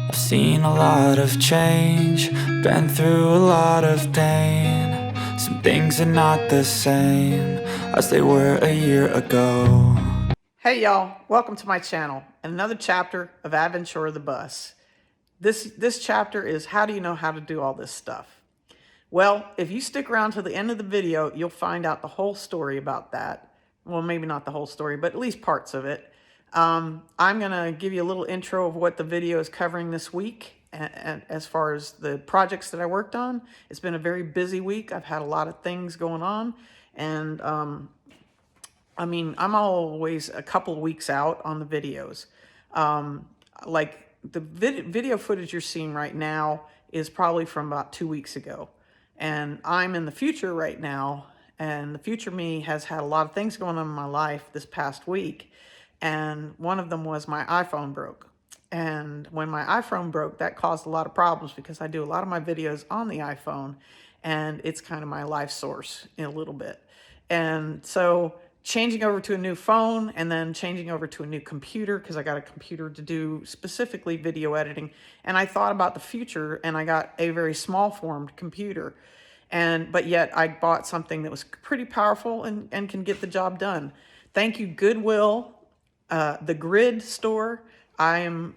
I've seen a lot of change, been through a lot of pain. Some things are not the same as they were a year ago. Hey y'all, welcome to my channel and another chapter of Adventure of the Bus. This chapter is how do you know how to do all this stuff? Well, if you stick around to the end of the video, you'll find out the whole story about that. Well, maybe not the whole story, but at least parts of it. I'm going to give you a little intro of what the video is covering this week. And as far as the projects that I worked on, it's been a very busy week. I've had a lot of things going on. And I'm always a couple of weeks out on the videos. Like the video footage you're seeing right now is probably from about 2 weeks ago. And I'm in the future right now. And the future me has had a lot of things going on in my life this past week. And one of them was my iPhone broke. And when my iPhone broke, that caused a lot of problems because I do a lot of my videos on the iPhone. And it's kind of my life source in a little bit. And so changing over to a new phone and then changing over to a new computer because I got a computer to do specifically video editing. And I thought about the future and I got a very small formed computer. But yet I bought something that was pretty powerful and can get the job done. Thank you, Goodwill, the Grid store. I am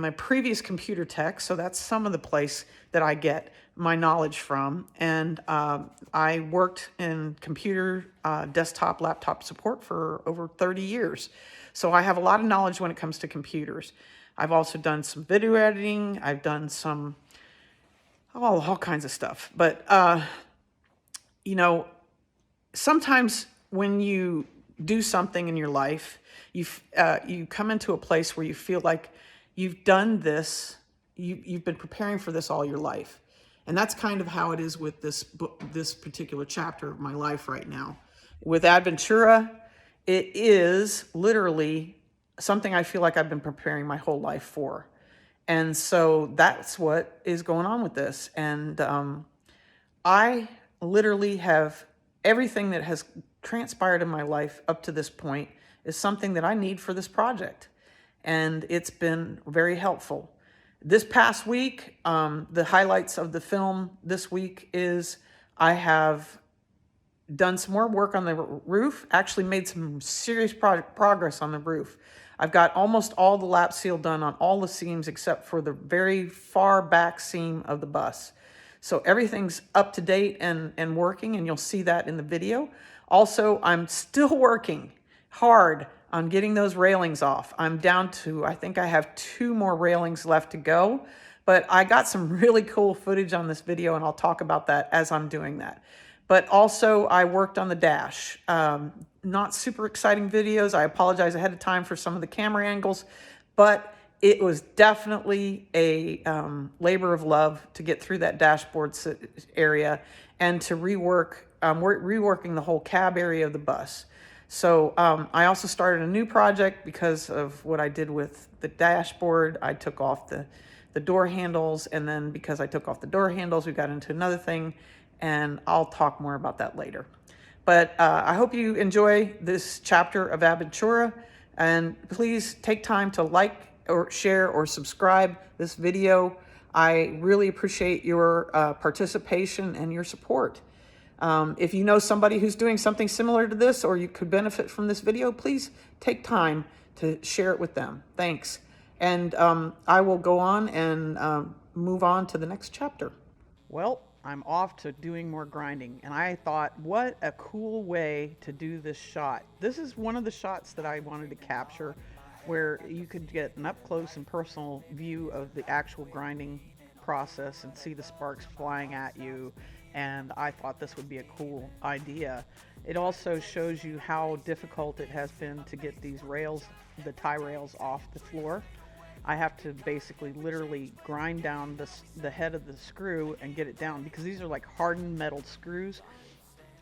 a previous computer tech, so that's some of the place that I get my knowledge from. And I worked in computer, desktop, laptop support for over 30 years. So I have a lot of knowledge when it comes to computers. I've also done some video editing. I've done some, all kinds of stuff. But, sometimes when you do something in your life, you come into a place where you feel like you've done this, you've been preparing for this all your life. And that's kind of how it is with this book, this particular chapter of my life right now. With Adventura, it is literally something I feel like I've been preparing my whole life for. And so that's what is going on with this. And I literally have everything that has transpired in my life up to this point is something that I need for this project. And it's been very helpful. This past week, the highlights of the film this week is I have done some more work on the roof, actually made some serious progress on the roof. I've got almost all the lap seal done on all the seams except for the very far back seam of the bus. So everything's up to date and working, and you'll see that in the video. Also, I'm still working hard on getting those railings off. I'm down to, I think I have 2 more railings left to go, but I got some really cool footage on this video, and I'll talk about that as I'm doing that. But also, I worked on the dash. Not super exciting videos. I apologize ahead of time for some of the camera angles, but it was definitely a labor of love to get through that dashboard area and to reworking the whole cab area of the bus. So I also started a new project because of what I did with the dashboard. I took off the door handles, and then because I took off the door handles, we got into another thing, and I'll talk more about that later. But I hope you enjoy this chapter of Aventura, and please take time to like or share or subscribe this video. I really appreciate your participation and your support. If you know somebody who's doing something similar to this or you could benefit from this video, please take time to share it with them. Thanks. And I will go on and move on to the next chapter. Well, I'm off to doing more grinding, and I thought, what a cool way to do this shot. This is one of the shots that I wanted to capture where you could get an up-close and personal view of the actual grinding process and see the sparks flying at you. And I thought this would be a cool idea. It also shows you how difficult it has been to get these rails, the tie rails, off the floor. I have to basically literally grind down the head of the screw and get it down because these are like hardened metal screws.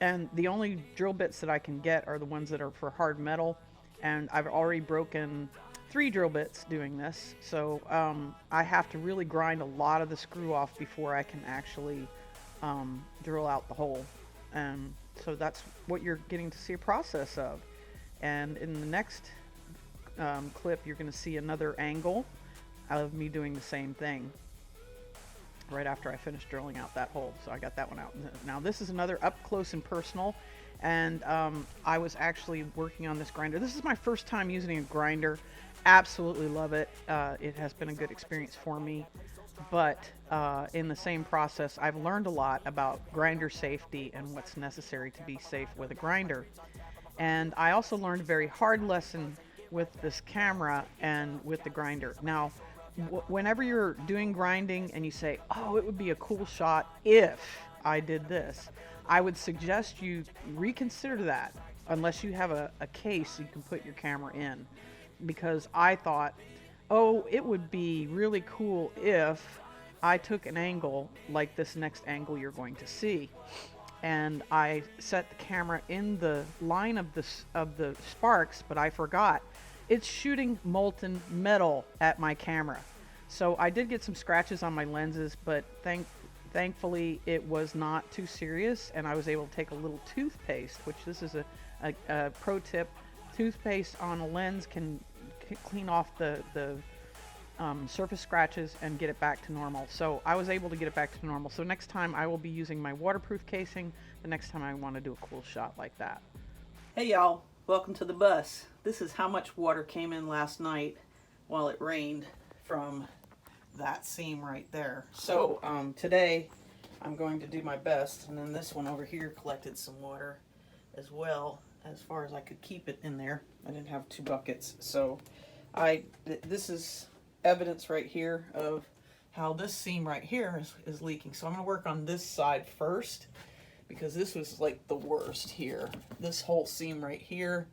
And the only drill bits that I can get are the ones that are for hard metal. And I've already broken 3 drill bits doing this. So I have to really grind a lot of the screw off before I can actually drill out the hole. And so that's what you're getting to see a process of. And in the next clip, you're going to see another angle of me doing the same thing right after I finished drilling out that hole. So I got that one out. Now this is another up close and personal, and I was actually working on this grinder. This is my first time using a grinder. Absolutely love it. It has been a good experience for me, but in the same process, I've learned a lot about grinder safety and what's necessary to be safe with a grinder. And I also learned a very hard lesson with this camera and with the grinder. Now, whenever you're doing grinding and you say, oh, it would be a cool shot if I did this, I would suggest you reconsider that unless you have a case you can put your camera in. Because I thought, oh, it would be really cool if I took an angle like this next angle you're going to see. And I set the camera in the line of the sparks, but I forgot. It's shooting molten metal at my camera. So I did get some scratches on my lenses, but thankfully it was not too serious, and I was able to take a little toothpaste, which this is a pro tip. Toothpaste on a lens can clean off the surface scratches and get it back to normal. So I was able to get it back to normal. So next time I will be using my waterproof casing the next time I want to do a cool shot like that. Hey y'all, welcome to the bus. This is how much water came in last night while it rained from that seam right there. So today I'm going to do my best, and then this one over here collected some water as well, as far as I could keep it in there. I didn't have 2 buckets, so this is evidence right here of how this seam right here is leaking. So I'm going to work on this side first, because this was like the worst here. This whole seam right here,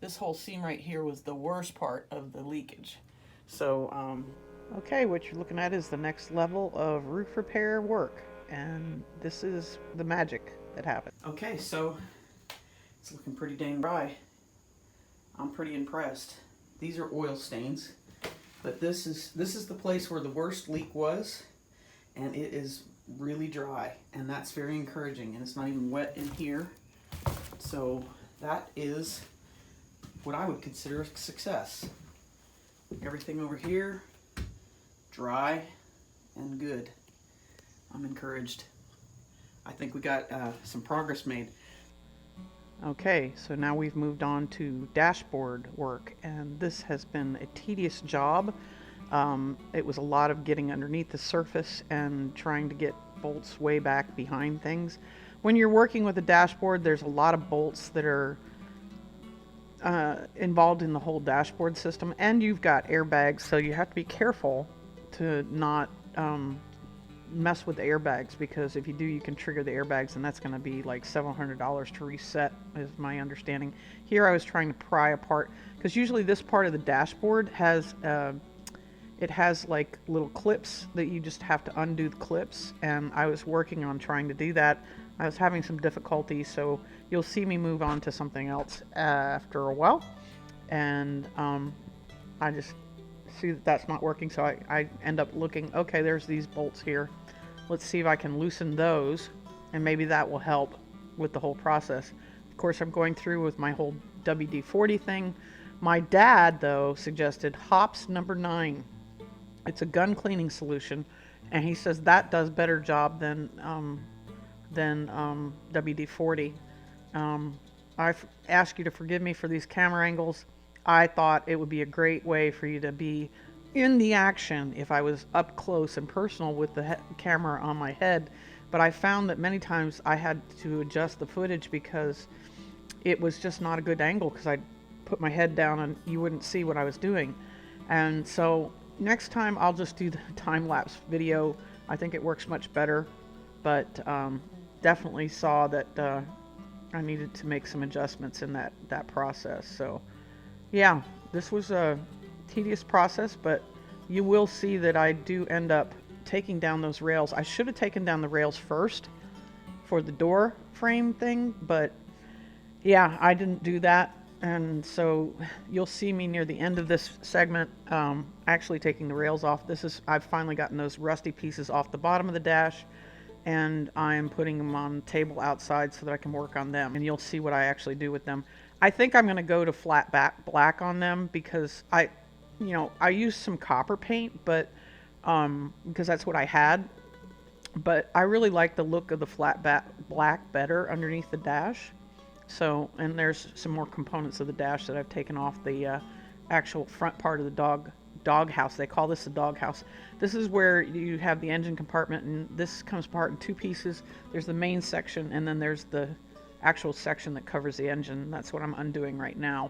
was the worst part of the leakage. So okay, what you're looking at is the next level of roof repair work, and this is the magic that happened. Okay, so it's looking pretty dang dry. I'm pretty impressed. These are oil stains. But this is the place where the worst leak was, and it is really dry, and that's very encouraging, and it's not even wet in here. So that is what I would consider a success. Everything over here, dry and good. I'm encouraged. I think we got some progress made. Okay, so now we've moved on to dashboard work, and this has been a tedious job. It was a lot of getting underneath the surface and trying to get bolts way back behind things. When you're working with a dashboard, there's a lot of bolts that are involved in the whole dashboard system, and you've got airbags, so you have to be careful to not mess with the airbags, because if you do, you can trigger the airbags, and that's going to be like several $700 to reset, is my understanding. Here I was trying to pry apart, because usually this part of the dashboard has it has like little clips that you just have to undo the clips, and I was working on trying to do that. I was having some difficulty, so you'll see me move on to something else after a while, and I just see that that's not working, so I end up looking, okay, there's these bolts here. Let's see if I can loosen those, and maybe that will help with the whole process. Of course, I'm going through with my whole WD-40 thing. My dad, though, suggested Hops number 9. It's a gun cleaning solution, and he says that does better job than WD-40. I ask you to forgive me for these camera angles. I thought it would be a great way for you to be in the action if I was up close and personal with the camera on my head, but I found that many times I had to adjust the footage because it was just not a good angle, because I'd put my head down and you wouldn't see what I was doing. And so next time I'll just do the time-lapse video. I think it works much better, but definitely saw that I needed to make some adjustments in that process. So yeah, this was a tedious process, but you will see that I do end up taking down those rails. I should have taken down the rails first for the door frame thing, but yeah, I didn't do that. And so you'll see me near the end of this segment actually taking the rails off. I've finally gotten those rusty pieces off the bottom of the dash, and I'm putting them on the table outside so that I can work on them, and you'll see what I actually do with them. I think I'm going to go to flat black on them, because you know, I used some copper paint, but because that's what I had. But I really like the look of the black better underneath the dash. So, and there's some more components of the dash that I've taken off the actual front part of the dog house. They call this the dog house. This is where you have the engine compartment, and this comes apart in two pieces. There's the main section, and then there's the actual section that covers the engine. That's what I'm undoing right now.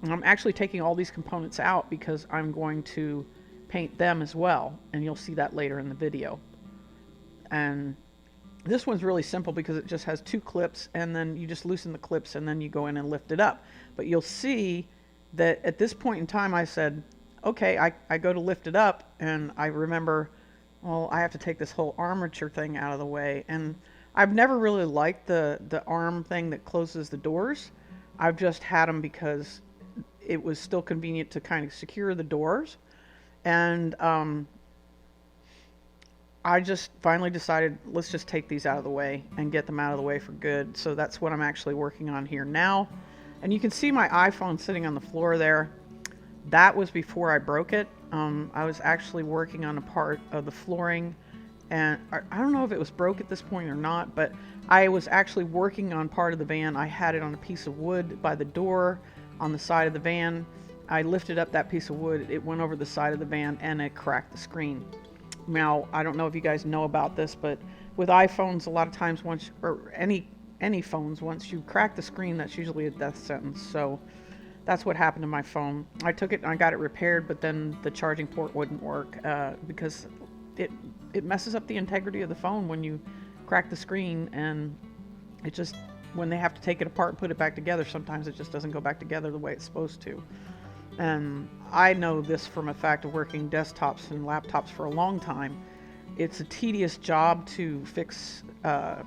And I'm actually taking all these components out because I'm going to paint them as well, and you'll see that later in the video. And this one's really simple because it just has two clips, and then you just loosen the clips and then you go in and lift it up. But you'll see that at this point in time I said, okay, I go to lift it up, and I remember, well, I have to take this whole armature thing out of the way. And I've never really liked the arm thing that closes the doors. I've just had them because it was still convenient to kind of secure the doors. And I just finally decided, let's just take these out of the way and get them out of the way for good. So that's what I'm actually working on here now. And you can see my iPhone sitting on the floor there. That was before I broke it. I was actually working on a part of the flooring, and I don't know if it was broke at this point or not, but I was actually working on part of the van. I had it on a piece of wood by the door on the side of the van. I lifted up that piece of wood, it went over the side of the van, and it cracked the screen. Now, I don't know if you guys know about this, but with iPhones, a lot of times or any phones, once you crack the screen, that's usually a death sentence. So that's what happened to my phone. I took it and I got it repaired, but then the charging port wouldn't work because it messes up the integrity of the phone when you crack the screen, and it just, when they have to take it apart and put it back together, sometimes it just doesn't go back together the way it's supposed to. And I know this from a fact of working desktops and laptops for a long time. It's a tedious job to fix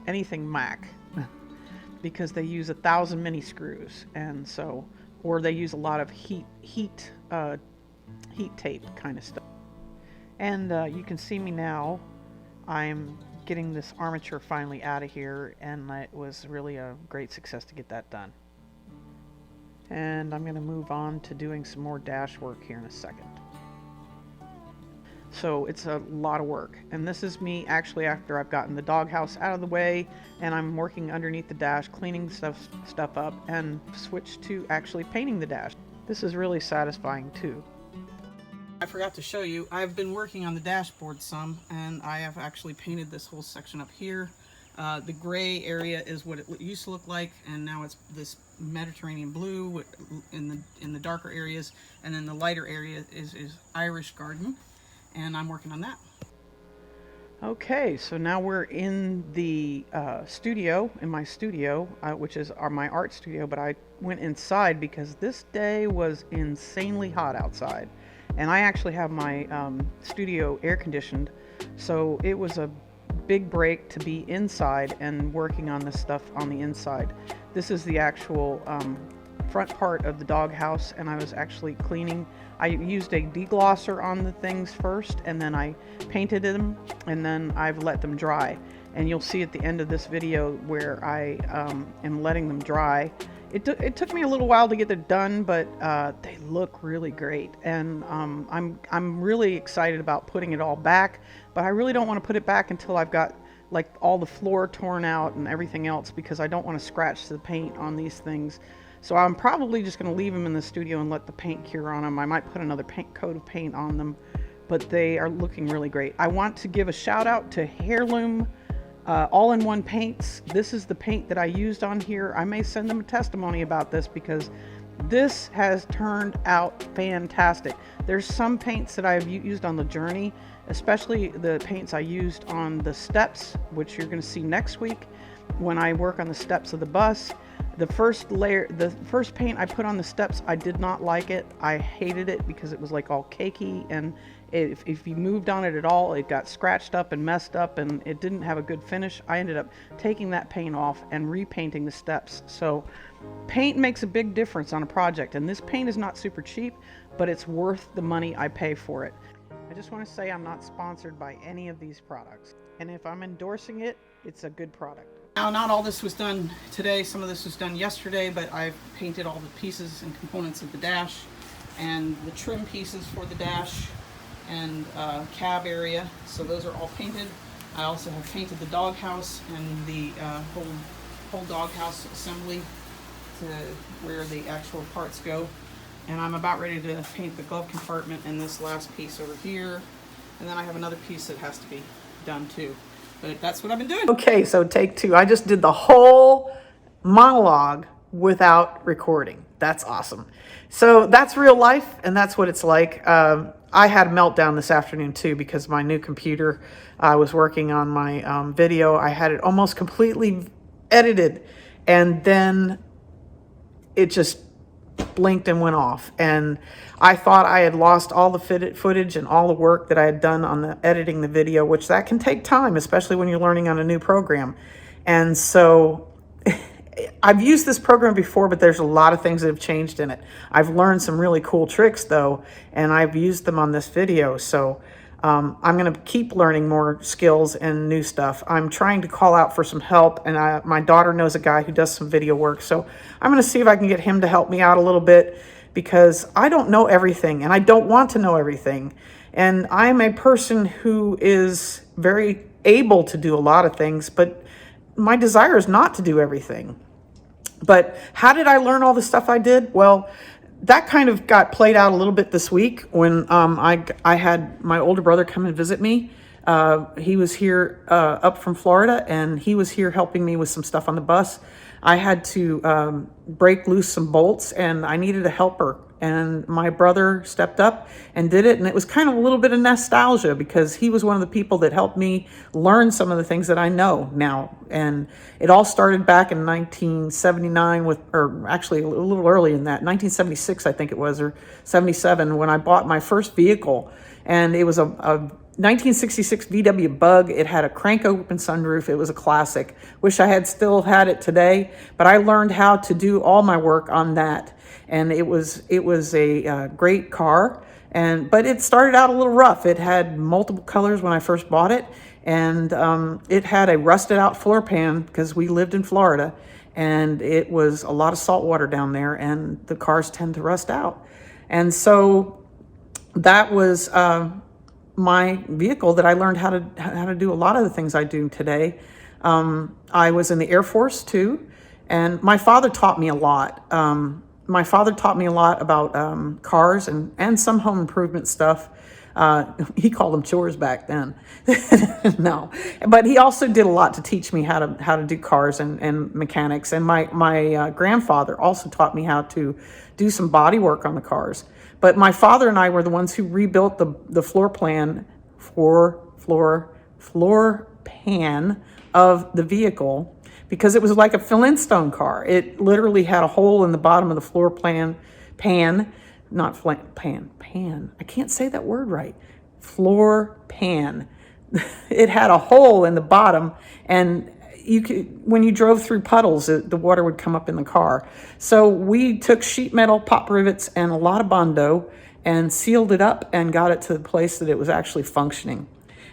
anything Mac because they use 1,000 mini screws, and so, or they use a lot of heat tape kind of stuff. And you can see me now. I'm getting this armature finally out of here, and it was really a great success to get that done. And I'm going to move on to doing some more dash work here in a second. So it's a lot of work, and this is me actually after I've gotten the doghouse out of the way, and I'm working underneath the dash, cleaning stuff up, and switch to actually painting the dash. This is really satisfying too. I forgot to show you, I've been working on the dashboard some, and I have actually painted this whole section up here. The gray area is what it used to look like, and now it's this Mediterranean blue in the darker areas, and then the lighter area is Irish garden, and I'm working on that. Okay, so now we're in the studio, in my studio, which is my art studio, but I went inside because this day was insanely hot outside, and I actually have my studio air conditioned, so it was a big break to be inside and working on this stuff on the inside. This is the actual front part of the doghouse, and I was actually cleaning. I used a deglosser on the things first, and then I painted them, and then I've let them dry. And you'll see at the end of this video where I am letting them dry. It took me a little while to get it done, but they look really great, and I'm really excited about putting it all back. But I really don't want to put it back until I've got like all the floor torn out and everything else, because I don't want to scratch the paint on these things. So I'm probably just going to leave them in the studio and let the paint cure on them. I might put another coat of paint on them, but they are looking really great. I want to give a shout out to Heirloom All-in-One paints. This is the paint that I used on here. I may send them a testimony about this because this has turned out fantastic. There's some paints that I've used on the journey, especially the paints I used on the steps, which you're going to see next week when I work on the steps of the bus. The first paint I put on the steps, I did not like it. I hated it because it was like all cakey, and if you moved on it at all, it got scratched up and messed up, and it didn't have a good finish. I ended up taking that paint off and repainting the steps. So paint makes a big difference on a project, and this paint is not super cheap, but it's worth the money I pay for it. I just want to say I'm not sponsored by any of these products, and if I'm endorsing it, it's a good product. Now, not all this was done today. Some of this was done yesterday, but I've painted all the pieces and components of the dash, and the trim pieces for the dash and cab area. So those are all painted. I also have painted the doghouse and the whole doghouse assembly to where the actual parts go. And I'm about ready to paint the glove compartment and this last piece over here. And then I have another piece that has to be done too. But that's what I've been doing. Okay, so take two. I just did the whole monologue without recording. That's awesome. So that's real life, and that's what it's like. I had a meltdown this afternoon too because my new computer, I was working on my video. I had it almost completely edited, and then it just blinked and went off. And I thought I had lost all the footage and all the work that I had done on the editing the video, which that can take time, especially when you're learning on a new program. And so I've used this program before, but there's a lot of things that have changed in it. I've learned some really cool tricks though, and I've used them on this video. So I'm going to keep learning more skills and new stuff. I'm trying to call out for some help, and my daughter knows a guy who does some video work. So I'm going to see if I can get him to help me out a little bit, because I don't know everything and I don't want to know everything. And I'm a person who is very able to do a lot of things, but my desire is not to do everything. But how did I learn all the stuff I did? Well, that kind of got played out a little bit this week when I had my older brother come and visit me. He was here up from Florida, and he was here helping me with some stuff on the bus. I had to break loose some bolts, and I needed a helper. And my brother stepped up and did it. And it was kind of a little bit of nostalgia, because he was one of the people that helped me learn some of the things that I know now. And it all started back in 1979 or actually a little early in that, 1976, I think it was, or 77, when I bought my first vehicle. And it was a 1966 VW Bug. It had a crank open sunroof. It was a classic. Wish I had still had it today, but I learned how to do all my work on that. And it was a great car, but it started out a little rough. It had multiple colors when I first bought it, and it had a rusted out floor pan because we lived in Florida, and it was a lot of salt water down there, and the cars tend to rust out. And so that was my vehicle that I learned how to do a lot of the things I do today. I was in the Air Force too, and my father taught me a lot. My father taught me a lot about cars and some home improvement stuff. He called them chores back then. No, but he also did a lot to teach me how to do cars and mechanics. And my grandfather also taught me how to do some body work on the cars. But my father and I were the ones who rebuilt the floor pan of the vehicle, because it was like a Flintstone car. It literally had a hole in the bottom of the floor pan. I can't say that word right. Floor pan. It had a hole in the bottom, and when you drove through puddles, the water would come up in the car. So we took sheet metal, pop rivets, and a lot of Bondo and sealed it up and got it to the place that it was actually functioning.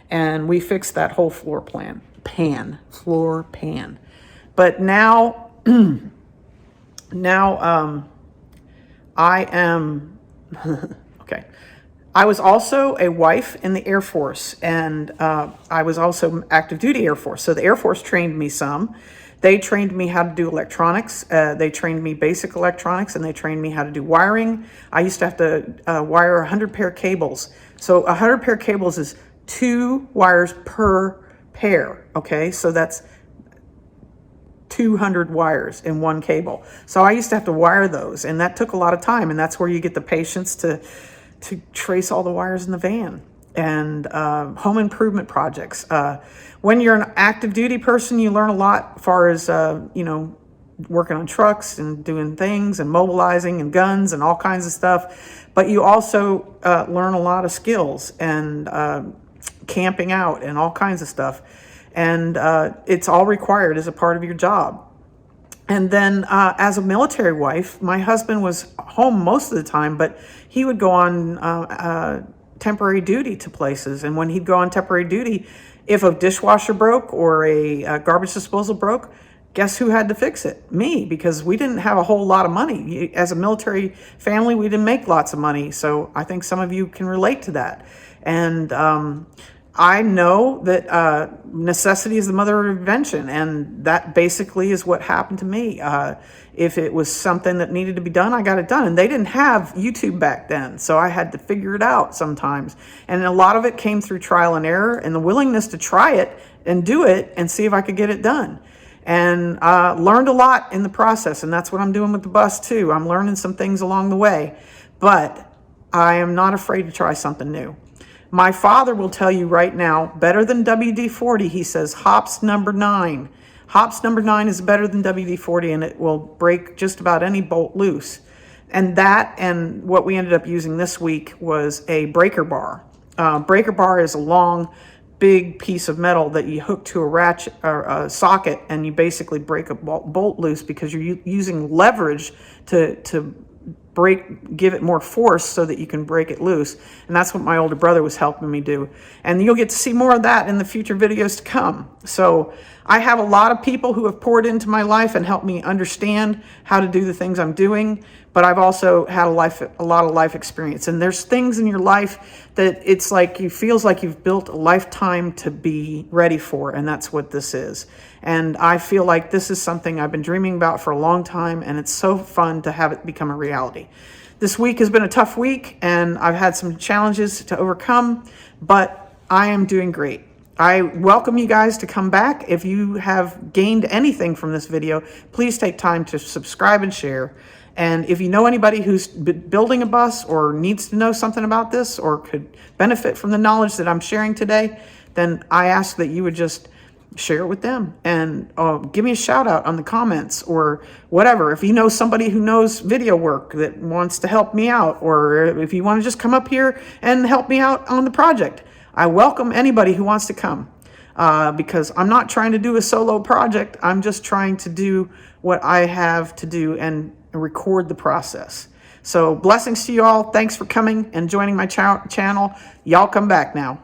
And we fixed that whole floor pan. But now, I am, okay. I was also a wife in the Air Force, and I was also active duty Air Force. So the Air Force trained me some. They trained me how to do electronics. They trained me basic electronics, and they trained me how to do wiring. I used to have to wire 100 pair cables. So 100 pair cables is 2 wires per pair, okay? So that's 200 wires in one cable. So I used to have to wire those, and that took a lot of time, and that's where you get the patience to trace all the wires in the van. And home improvement projects. When you're an active duty person, you learn a lot as far as, working on trucks and doing things and mobilizing and guns and all kinds of stuff. But you also learn a lot of skills and camping out and all kinds of stuff. And it's all required as a part of your job. And then as a military wife, my husband was home most of the time, but he would go on temporary duty to places. And when he'd go on temporary duty, if a dishwasher broke or a garbage disposal broke, guess who had to fix it? Me, because we didn't have a whole lot of money. As a military family, we didn't make lots of money. So I think some of you can relate to that. And I know that necessity is the mother of invention, and that basically is what happened to me. If it was something that needed to be done, I got it done. And they didn't have YouTube back then, so I had to figure it out sometimes. And a lot of it came through trial and error and the willingness to try it and do it and see if I could get it done. And learned a lot in the process, and that's what I'm doing with the bus too. I'm learning some things along the way, but I am not afraid to try something new. My father will tell you right now, better than WD-40, he says, hops number 9. Hops number 9 is better than WD-40, and it will break just about any bolt loose. And that, and what we ended up using this week, was a breaker bar. Breaker bar is a long, big piece of metal that you hook to a ratchet or a socket, and you basically break a bolt loose because you're using leverage to give it more force so that you can break it loose. And that's what my older brother was helping me do. And you'll get to see more of that in the future videos to come. So I have a lot of people who have poured into my life and helped me understand how to do the things I'm doing. But I've also had a lot of life experience. And there's things in your life that it's like you feels like you've built a lifetime to be ready for, and that's what this is. And I feel like this is something I've been dreaming about for a long time, and it's so fun to have it become a reality. This week has been a tough week, and I've had some challenges to overcome, but I am doing great. I welcome you guys to come back. If you have gained anything from this video, please take time to subscribe and share. And if you know anybody who's building a bus or needs to know something about this or could benefit from the knowledge that I'm sharing today, then I ask that you would just share it with them and give me a shout out on the comments or whatever. If you know somebody who knows video work that wants to help me out, or if you want to just come up here and help me out on the project, I welcome anybody who wants to come. Because I'm not trying to do a solo project. I'm just trying to do what I have to do and record the process. So blessings to you all. Thanks for coming and joining my channel. Y'all come back now.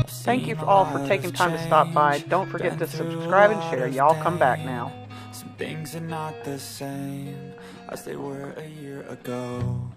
Thank you all for taking time to stop by. Don't forget to subscribe and share. Y'all come back now. Some things are not the same as they were a year ago.